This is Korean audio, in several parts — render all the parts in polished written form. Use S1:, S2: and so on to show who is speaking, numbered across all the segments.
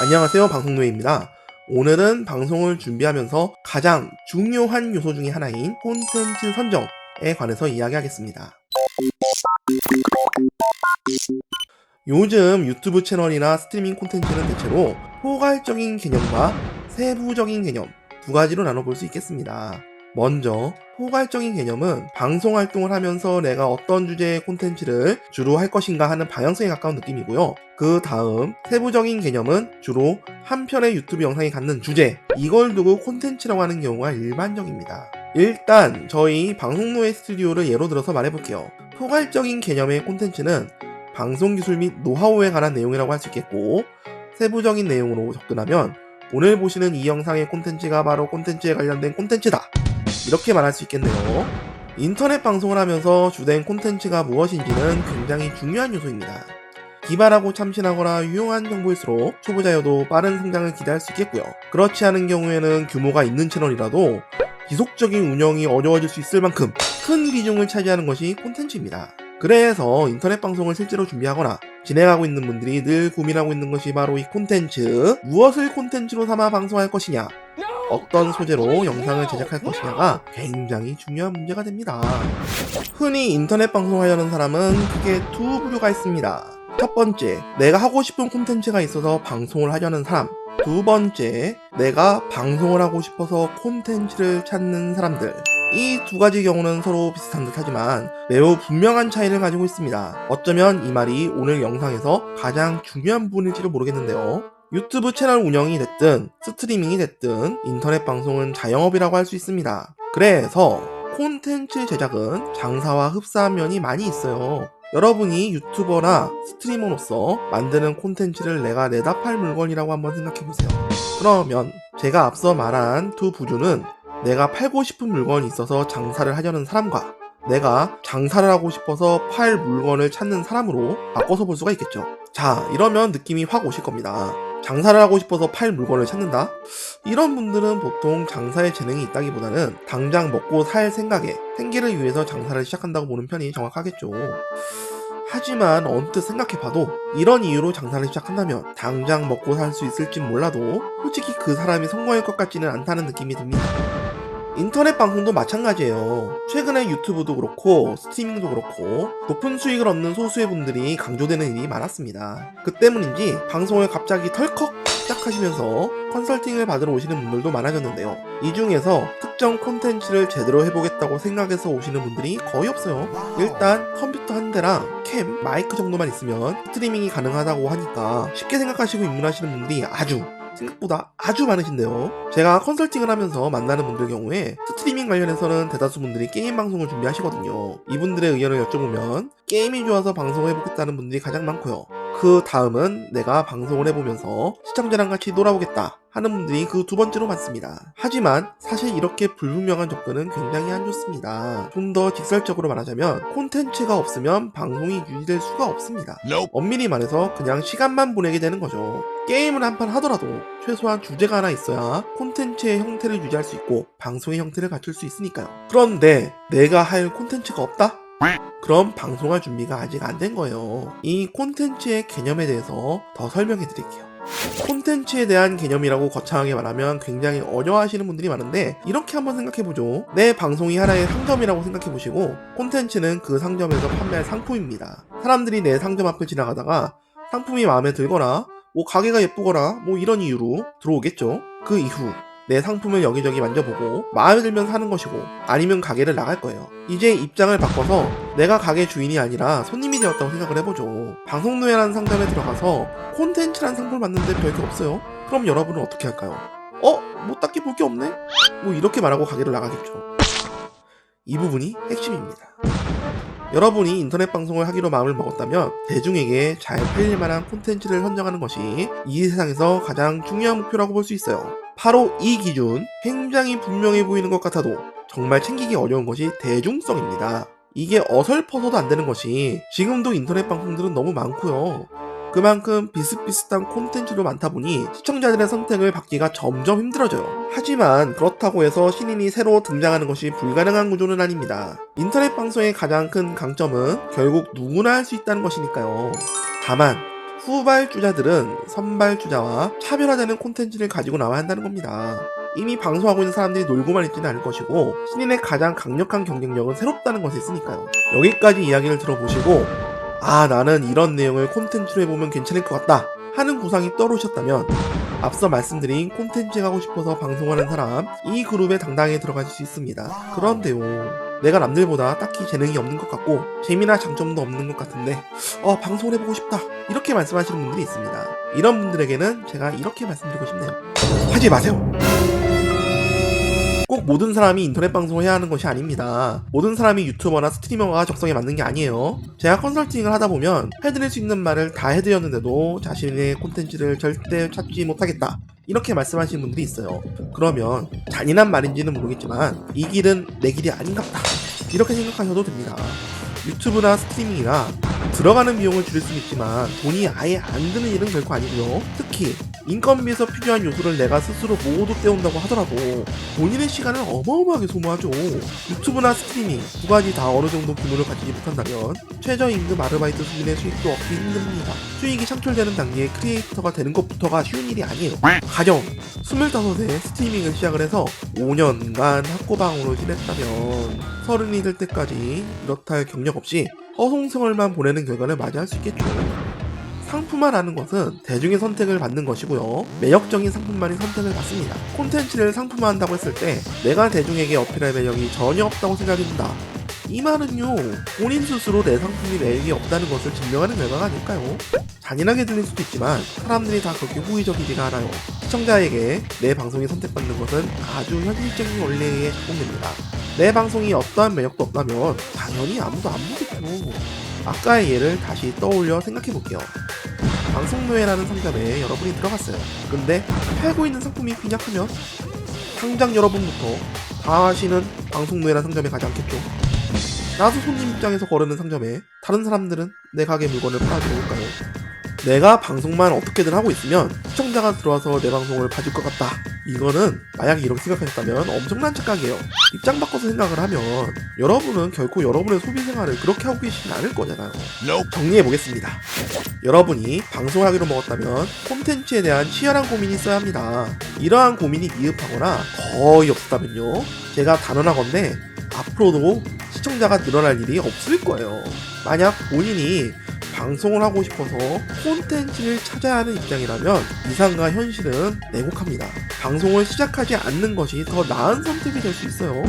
S1: 안녕하세요, 방송노예입니다. 오늘은 방송을 준비하면서 가장 중요한 요소 중에 하나인 콘텐츠 선정에 관해서 이야기하겠습니다. 요즘 유튜브 채널이나 스트리밍 콘텐츠는 대체로 포괄적인 개념과 세부적인 개념 두 가지로 나눠볼 수 있겠습니다. 먼저 포괄적인 개념은 방송 활동을 하면서 내가 어떤 주제의 콘텐츠를 주로 할 것인가 하는 방향성에 가까운 느낌이고요. 그 다음 세부적인 개념은 주로 한 편의 유튜브 영상이 갖는 주제, 이걸 두고 콘텐츠라고 하는 경우가 일반적입니다. 일단 저희 방송노예 스튜디오를 예로 들어서 말해볼게요. 포괄적인 개념의 콘텐츠는 방송기술 및 노하우에 관한 내용이라고 할 수 있겠고, 세부적인 내용으로 접근하면 오늘 보시는 이 영상의 콘텐츠가 바로 콘텐츠에 관련된 콘텐츠다, 이렇게 말할 수 있겠네요. 인터넷 방송을 하면서 주된 콘텐츠가 무엇인지는 굉장히 중요한 요소입니다. 기발하고 참신하거나 유용한 정보일수록 초보자여도 빠른 성장을 기대할 수 있겠고요. 그렇지 않은 경우에는 규모가 있는 채널이라도 지속적인 운영이 어려워질 수 있을 만큼 큰 비중을 차지하는 것이 콘텐츠입니다. 그래서 인터넷 방송을 실제로 준비하거나 진행하고 있는 분들이 늘 고민하고 있는 것이 바로 이 콘텐츠, 무엇을 콘텐츠로 삼아 방송할 것이냐, 어떤 소재로 영상을 제작할 것이냐가 굉장히 중요한 문제가 됩니다. 흔히 인터넷 방송하려는 사람은 크게 두 부류가 있습니다. 첫 번째, 내가 하고 싶은 콘텐츠가 있어서 방송을 하려는 사람. 두 번째, 내가 방송을 하고 싶어서 콘텐츠를 찾는 사람들. 이 두 가지 경우는 서로 비슷한 듯 하지만 매우 분명한 차이를 가지고 있습니다. 어쩌면 이 말이 오늘 영상에서 가장 중요한 부분일지도 모르겠는데요. 유튜브 채널 운영이 됐든 스트리밍이 됐든 인터넷 방송은 자영업이라고 할 수 있습니다. 그래서 콘텐츠 제작은 장사와 흡사한 면이 많이 있어요. 여러분이 유튜버나 스트리머로서 만드는 콘텐츠를 내가 내다 팔 물건이라고 한번 생각해보세요. 그러면 제가 앞서 말한 두 부류는 내가 팔고 싶은 물건이 있어서 장사를 하려는 사람과 내가 장사를 하고 싶어서 팔 물건을 찾는 사람으로 바꿔서 볼 수가 있겠죠. 자, 이러면 느낌이 확 오실 겁니다. 장사를 하고 싶어서 팔 물건을 찾는다? 이런 분들은 보통 장사에 재능이 있다기보다는 당장 먹고 살 생각에 생계를 위해서 장사를 시작한다고 보는 편이 정확하겠죠. 하지만 언뜻 생각해봐도 이런 이유로 장사를 시작한다면 당장 먹고 살 수 있을진 몰라도 솔직히 그 사람이 성공할 것 같지는 않다는 느낌이 듭니다. 인터넷 방송도 마찬가지예요. 최근에 유튜브도 그렇고 스트리밍도 그렇고 높은 수익을 얻는 소수의 분들이 강조되는 일이 많았습니다. 그 때문인지 방송을 갑자기 털컥 시작하시면서 컨설팅을 받으러 오시는 분들도 많아졌는데요. 이 중에서 특정 콘텐츠를 제대로 해보겠다고 생각해서 오시는 분들이 거의 없어요. 일단 컴퓨터 한 대랑 캠, 마이크 정도만 있으면 스트리밍이 가능하다고 하니까 쉽게 생각하시고 입문하시는 분들이 생각보다 아주 많으신데요. 제가 컨설팅을 하면서 만나는 분들 경우에 스트리밍 관련해서는 대다수 분들이 게임 방송을 준비하시거든요. 이분들의 의견을 여쭤보면 게임이 좋아서 방송을 해보겠다는 분들이 가장 많고요. 그 다음은 내가 방송을 해보면서 시청자랑 같이 놀아보겠다 하는 분들이 그 두 번째로 많습니다. 하지만 사실 이렇게 불분명한 접근은 굉장히 안 좋습니다. 좀 더 직설적으로 말하자면 콘텐츠가 없으면 방송이 유지될 수가 없습니다. 엄밀히 말해서 그냥 시간만 보내게 되는 거죠. 게임을 한 판 하더라도 최소한 주제가 하나 있어야 콘텐츠의 형태를 유지할 수 있고 방송의 형태를 갖출 수 있으니까요. 그런데 내가 할 콘텐츠가 없다? 그럼 방송할 준비가 아직 안 된 거예요. 이 콘텐츠의 개념에 대해서 더 설명해 드릴게요. 콘텐츠에 대한 개념이라고 거창하게 말하면 굉장히 어려워하시는 분들이 많은데 이렇게 한번 생각해보죠. 내 방송이 하나의 상점이라고 생각해보시고 콘텐츠는 그 상점에서 판매할 상품입니다. 사람들이 내 상점 앞을 지나가다가 상품이 마음에 들거나 가게가 예쁘거나 이런 이유로 들어오겠죠. 그 이후 내 상품을 여기저기 만져보고 마음에 들면 사는 것이고 아니면 가게를 나갈 거예요. 이제 입장을 바꿔서 내가 가게 주인이 아니라 손님이 되었다고 생각을 해보죠. 방송노예라는 상점에 들어가서 콘텐츠라는 상품을 봤는데 별게 없어요. 그럼 여러분은 어떻게 할까요? 딱히 볼 게 없네? 이렇게 말하고 가게를 나가겠죠. 이 부분이 핵심입니다. 여러분이 인터넷 방송을 하기로 마음을 먹었다면 대중에게 잘 팔릴 만한 콘텐츠를 선정하는 것이 이 세상에서 가장 중요한 목표라고 볼 수 있어요. 바로 이 기준, 굉장히 분명해 보이는 것 같아도 정말 챙기기 어려운 것이 대중성입니다. 이게 어설퍼서도 안 되는 것이 지금도 인터넷 방송들은 너무 많고요. 그만큼 비슷비슷한 콘텐츠도 많다 보니 시청자들의 선택을 받기가 점점 힘들어져요. 하지만 그렇다고 해서 신인이 새로 등장하는 것이 불가능한 구조는 아닙니다. 인터넷 방송의 가장 큰 강점은 결국 누구나 할 수 있다는 것이니까요. 다만 후발주자들은 선발주자와 차별화되는 콘텐츠를 가지고 나와야 한다는 겁니다. 이미 방송하고 있는 사람들이 놀고만 있지는 않을 것이고 신인의 가장 강력한 경쟁력은 새롭다는 것에 있으니까요. 여기까지 이야기를 들어보시고 나는 이런 내용을 콘텐츠로 해보면 괜찮을 것 같다 하는 구상이 떠오르셨다면 앞서 말씀드린 콘텐츠 하고 싶어서 방송하는 사람 이 그룹에 당당히 들어가실 수 있습니다. 그런데요, 내가 남들보다 딱히 재능이 없는 것 같고 재미나 장점도 없는 것 같은데 방송을 해보고 싶다 이렇게 말씀하시는 분들이 있습니다. 이런 분들에게는 제가 이렇게 말씀드리고 싶네요. 하지 마세요. 꼭 모든 사람이 인터넷 방송을 해야 하는 것이 아닙니다. 모든 사람이 유튜버나 스트리머가 적성에 맞는 게 아니에요. 제가 컨설팅을 하다 보면 해드릴 수 있는 말을 다 해드렸는데도 자신의 콘텐츠를 절대 찾지 못하겠다 이렇게 말씀하시는 분들이 있어요. 그러면 잔인한 말인지는 모르겠지만 이 길은 내 길이 아닌갑다 이렇게 생각하셔도 됩니다. 유튜브나 스트리밍이나 들어가는 비용을 줄일 수는 있지만 돈이 아예 안 드는 일은 결코 아니고요. 특히 인건비에서 필요한 요소를 내가 스스로 모두 떼온다고 하더라도 본인의 시간을 어마어마하게 소모하죠. 유튜브나 스트리밍 두 가지 다 어느 정도 규모를 가지지 못한다면 최저임금 아르바이트 수준의 수익도 얻기 힘듭니다. 수익이 창출되는 단계에 크리에이터가 되는 것부터가 쉬운 일이 아니에요. 가령 25세 스트리밍을 시작을 해서 5년간 학고방으로 지냈다면 30이 될 때까지 이렇다 할 경력 없이 허송세월만 보내는 결과를 맞이할 수 있겠죠. 상품화라는 것은 대중의 선택을 받는 것이고요. 매력적인 상품만이 선택을 받습니다. 콘텐츠를 상품화한다고 했을 때 내가 대중에게 어필할 매력이 전혀 없다고 생각이 든다. 이 말은요, 본인 스스로 내 상품이 매력이 없다는 것을 증명하는 결과가 아닐까요? 잔인하게 들릴 수도 있지만 사람들이 다 그렇게 호의적이지가 않아요. 시청자에게 내 방송이 선택받는 것은 아주 현실적인 원리에 적용됩니다. 내 방송이 어떠한 매력도 없다면 당연히 아무도 안 보겠죠. 아까의 예를 다시 떠올려 생각해볼게요. 방송노예라는 상점에 여러분이 들어갔어요. 근데 팔고 있는 상품이 빈약하면 당장 여러분부터 다 아시는 방송노예라는 상점에 가지 않겠죠. 나도 손님 입장에서 거르는 상점에 다른 사람들은 내 가게 물건을 팔아들어올까요? 내가 방송만 어떻게든 하고 있으면 시청자가 들어와서 내 방송을 봐줄 것 같다. 이거는 만약에 이렇게 생각하셨다면 엄청난 착각이에요. 입장 바꿔서 생각을 하면 여러분은 결코 여러분의 소비 생활을 그렇게 하고 계시진 않을 거잖아요. 정리해보겠습니다. 여러분이 방송하기로 먹었다면 콘텐츠에 대한 치열한 고민이 있어야 합니다. 이러한 고민이 미흡하거나 거의 없다면요, 제가 단언하건대 앞으로도 시청자가 늘어날 일이 없을 거예요. 만약 본인이 방송을 하고 싶어서 콘텐츠를 찾아야 하는 입장이라면 이상과 현실은 냉혹합니다. 방송을 시작하지 않는 것이 더 나은 선택이 될 수 있어요.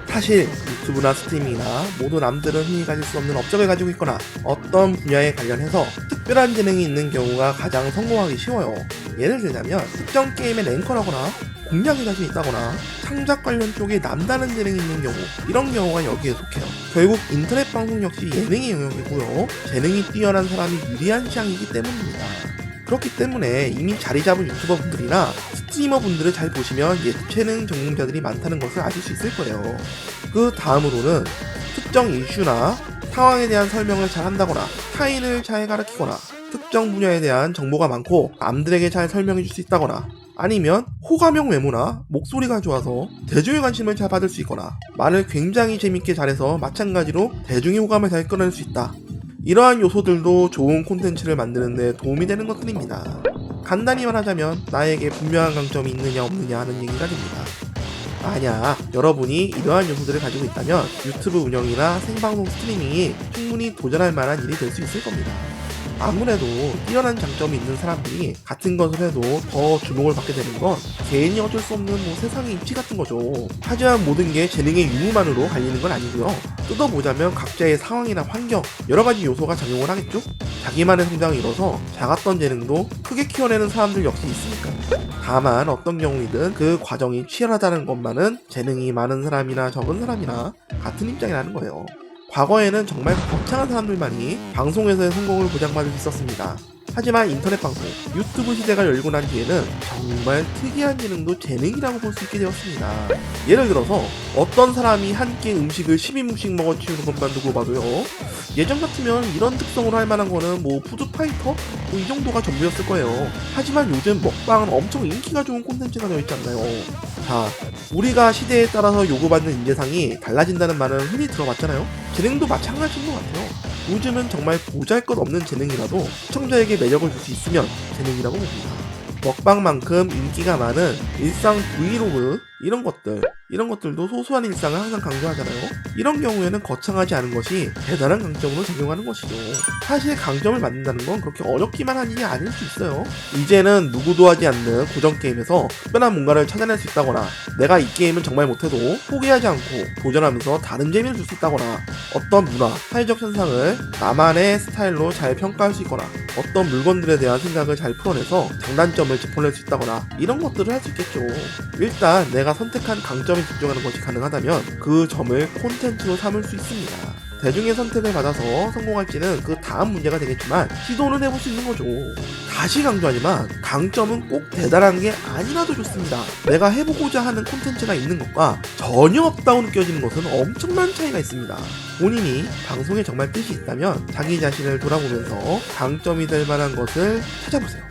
S1: 사실 유튜브나 스트리밍이나 모두 남들은 흔히 가질 수 없는 업적을 가지고 있거나 어떤 분야에 관련해서 특별한 재능이 있는 경우가 가장 성공하기 쉬워요. 예를 들자면 특정 게임의 랭커라거나 공략에 자신 있다거나 창작 관련 쪽에 남다른 재능이 있는 경우, 이런 경우가 여기에 속해요. 결국 인터넷 방송 역시 예능의 영역이고요, 재능이 뛰어난 사람이 유리한 시장이기 때문입니다. 그렇기 때문에 이미 자리 잡은 유튜버 분들이나 스트리머 분들을 잘 보시면 예체능 전공자들이 많다는 것을 아실 수 있을 거예요. 그 다음으로는 특정 이슈나 상황에 대한 설명을 잘 한다거나 타인을 잘 가르치거나 특정 분야에 대한 정보가 많고 남들에게 잘 설명해 줄 수 있다거나 아니면 호감형 외모나 목소리가 좋아서 대중의 관심을 잘 받을 수 있거나 말을 굉장히 재밌게 잘해서 마찬가지로 대중의 호감을 잘 끌어낼 수 있다. 이러한 요소들도 좋은 콘텐츠를 만드는 데 도움이 되는 것들입니다. 간단히 말하자면 나에게 분명한 강점이 있느냐 없느냐 하는 얘기가 됩니다. 만약 여러분이 이러한 요소들을 가지고 있다면 유튜브 운영이나 생방송 스트리밍이 충분히 도전할 만한 일이 될 수 있을 겁니다. 아무래도 뛰어난 장점이 있는 사람들이 같은 것을 해도 더 주목을 받게 되는 건 개인이 어쩔 수 없는 세상의 이치 같은 거죠. 하지만 모든 게 재능의 유무만으로 갈리는 건 아니고요. 뜯어보자면 각자의 상황이나 환경, 여러가지 요소가 작용을 하겠죠? 자기만의 성장을 이뤄서 작았던 재능도 크게 키워내는 사람들 역시 있으니까. 다만 어떤 경우이든 그 과정이 치열하다는 것만은 재능이 많은 사람이나 적은 사람이나 같은 입장이라는 거예요. 과거에는 정말 거창한 사람들만이 방송에서의 성공을 보장받을 수 있었습니다. 하지만 인터넷 방송, 유튜브 시대가 열리고 난 뒤에는 정말 특이한 재능도 재능이라고 볼 수 있게 되었습니다. 예를 들어서 어떤 사람이 한 끼 음식을 10인분씩 먹어 치우는 것만 두고 봐도요, 예전 같으면 이런 특성으로 할 만한 거는 푸드파이터? 이 정도가 전부였을 거예요. 하지만 요즘 먹방은 엄청 인기가 좋은 콘텐츠가 되어 있지 않나요? 자, 우리가 시대에 따라서 요구받는 인재상이 달라진다는 말은 흔히 들어봤잖아요? 재능도 마찬가지인 것 같아요. 요즘은 정말 보잘것없는 재능이라도 시청자에게 매력을 줄 수 있으면 재능이라고 봅니다. 먹방만큼 인기가 많은 일상 브이로그 이런 것들도 소소한 일상을 항상 강조하잖아요. 이런 경우에는 거창하지 않은 것이 대단한 강점으로 작용하는 것이죠. 사실 강점을 만든다는 건 그렇게 어렵기만 한 일이 아닐 수 있어요. 이제는 누구도 하지 않는 고전 게임에서 특별한 뭔가를 찾아낼 수 있다거나 내가 이 게임은 정말 못해도 포기하지 않고 도전하면서 다른 재미를 줄 수 있다거나 어떤 문화, 사회적 현상을 나만의 스타일로 잘 평가할 수 있거나 어떤 물건들에 대한 생각을 잘 풀어내서 장단점을 짚어낼 수 있다거나 이런 것들을 할 수 있겠죠. 일단 내가 선택한 강점에 집중하는 것이 가능하다면 그 점을 콘텐츠로 삼을 수 있습니다. 대중의 선택을 받아서 성공할지는 그 다음 문제가 되겠지만 시도는 해볼 수 있는 거죠. 다시 강조하지만 강점은 꼭 대단한 게 아니라도 좋습니다. 내가 해보고자 하는 콘텐츠가 있는 것과 전혀 없다고 느껴지는 것은 엄청난 차이가 있습니다. 본인이 방송에 정말 뜻이 있다면 자기 자신을 돌아보면서 강점이 될 만한 것을 찾아보세요.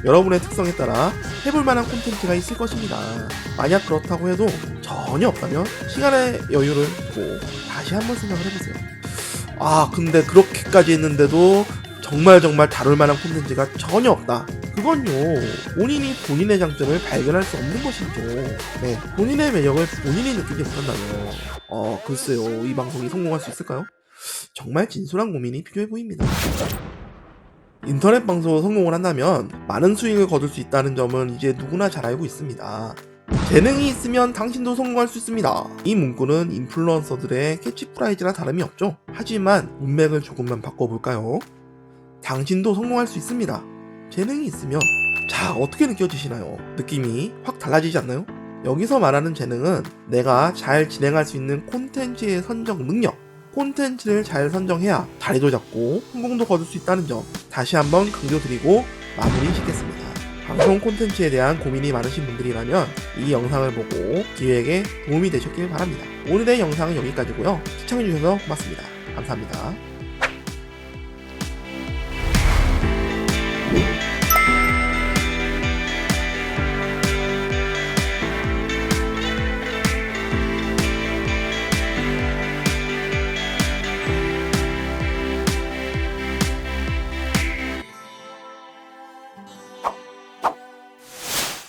S1: 여러분의 특성에 따라 해볼 만한 콘텐츠가 있을 것입니다. 만약 그렇다고 해도 전혀 없다면 시간의 여유를 두고 다시 한번 생각을 해보세요. 근데 그렇게까지 했는데도 정말 다룰 만한 콘텐츠가 전혀 없다. 그건요, 본인이 본인의 장점을 발견할 수 없는 것이죠. 네, 본인의 매력을 본인이 느끼지 못한다면 글쎄요, 이 방송이 성공할 수 있을까요? 정말 진솔한 고민이 필요해 보입니다. 인터넷 방송으로 성공을 한다면 많은 수익을 거둘 수 있다는 점은 이제 누구나 잘 알고 있습니다. 재능이 있으면 당신도 성공할 수 있습니다. 이 문구는 인플루언서들의 캐치프라이즈나 다름이 없죠. 하지만 문맥을 조금만 바꿔볼까요? 당신도 성공할 수 있습니다. 재능이 있으면. 자, 어떻게 느껴지시나요? 느낌이 확 달라지지 않나요? 여기서 말하는 재능은 내가 잘 진행할 수 있는 콘텐츠의 선정 능력, 콘텐츠를 잘 선정해야 자리도 잡고 성공도 거둘 수 있다는 점 다시 한번 강조드리고 마무리 짓겠습니다. 방송 콘텐츠에 대한 고민이 많으신 분들이라면 이 영상을 보고 기획에 도움이 되셨길 바랍니다. 오늘의 영상은 여기까지고요. 시청해주셔서 고맙습니다. 감사합니다.